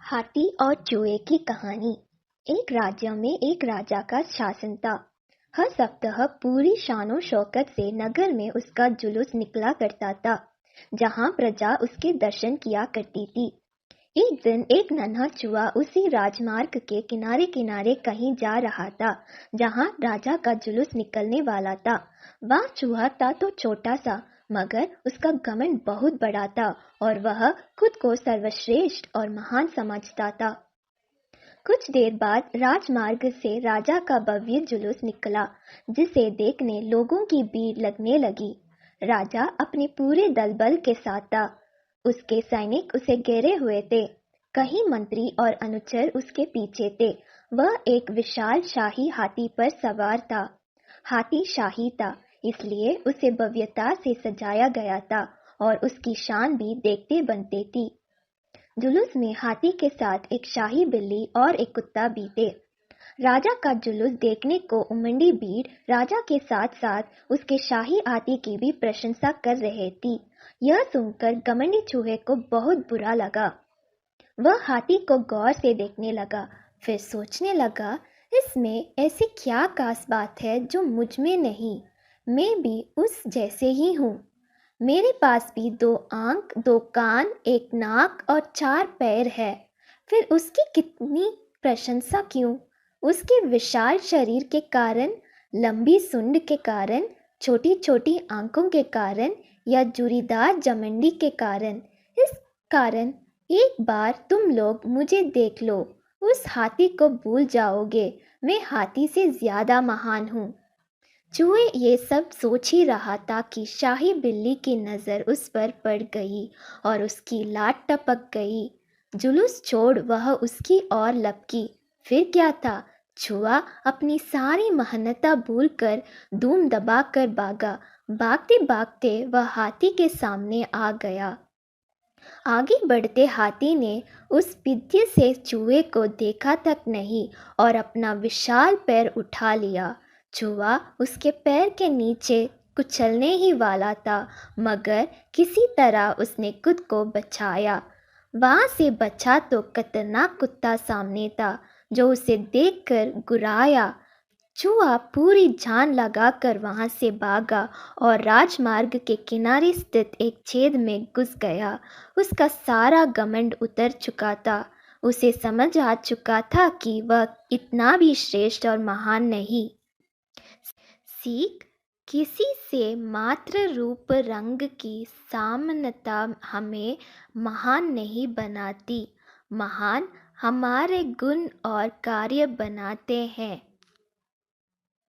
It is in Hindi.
हाथी और चूहे की कहानी। एक राज्य में एक राजा का शासन था। हर सप्ताह पूरी शानो शौकत से नगर में उसका जुलूस निकला करता था, जहां प्रजा उसके दर्शन किया करती थी। एक दिन एक नन्हा चूहा उसी राजमार्ग के किनारे किनारे कहीं जा रहा था, जहां राजा का जुलूस निकलने वाला था। वह चूहा था तो छोटा सा, मगर उसका घमंड बहुत बड़ा था और वह खुद को सर्वश्रेष्ठ और महान समझता था। कुछ देर बाद राजमार्ग से राजा का भव्य जुलूस निकला, जिसे देखने लोगों की भीड़ लगने लगी। राजा अपने पूरे दल बल के साथ था। उसके सैनिक उसे घेरे हुए थे। कई मंत्री और अनुचर उसके पीछे थे। वह एक विशाल शाही हाथी पर सवार था। हाथी शाही था, इसलिए उसे भव्यता से सजाया गया था और उसकी शान भी देखते बनते थी। जुलूस में हाथी के साथ एक शाही बिल्ली और एक कुत्ता भी थे। राजा का जुलूस देखने को उमड़ी भीड़ राजा के साथ साथ उसके शाही हाथी की भी प्रशंसा कर रहे थी। यह सुनकर घमंडी चूहे को बहुत बुरा लगा। वह हाथी को गौर से देखने लगा, फिर सोचने लगा, इसमें ऐसी क्या खास बात है जो मुझ में नहीं। मैं भी उस जैसे ही हूँ। मेरे पास भी 2 आंख, 2 कान, 1 नाक और 4 पैर है। फिर उसकी कितनी प्रशंसा क्यों? उसके विशाल शरीर के कारण, लंबी सूंड के कारण, छोटी छोटी आंखों के कारण या जुरीदार जमंडी के कारण? इस कारण एक बार तुम लोग मुझे देख लो, उस हाथी को भूल जाओगे। मैं हाथी से ज्यादा महान हूँ। चूहे ये सब सोच ही रहा था कि शाही बिल्ली की नज़र उस पर पड़ गई और उसकी लात टपक गई। जुलूस छोड़ वह उसकी ओर लपकी। फिर क्या था, चूहा अपनी सारी महानता भूलकर धूम दबाकर भागा। भागते भागते वह हाथी के सामने आ गया। आगे बढ़ते हाथी ने उस विद्य से चूहे को देखा तक नहीं और अपना विशाल पैर उठा लिया। चूहा उसके पैर के नीचे कुचलने ही वाला था, मगर किसी तरह उसने खुद को बचाया। वहां से बचा तो खतरनाक कुत्ता सामने था, जो उसे देखकर गुर्राया। चूहा पूरी जान लगाकर वहां से भागा और राजमार्ग के किनारे स्थित एक छेद में घुस गया। उसका सारा घमंड उतर चुका था। उसे समझ आ चुका था कि वह इतना भी श्रेष्ठ और महान नहीं। सीख, किसी से मात्र रूप रंग की समानता हमें महान नहीं बनाती। महान हमारे गुण और कार्य बनाते हैं।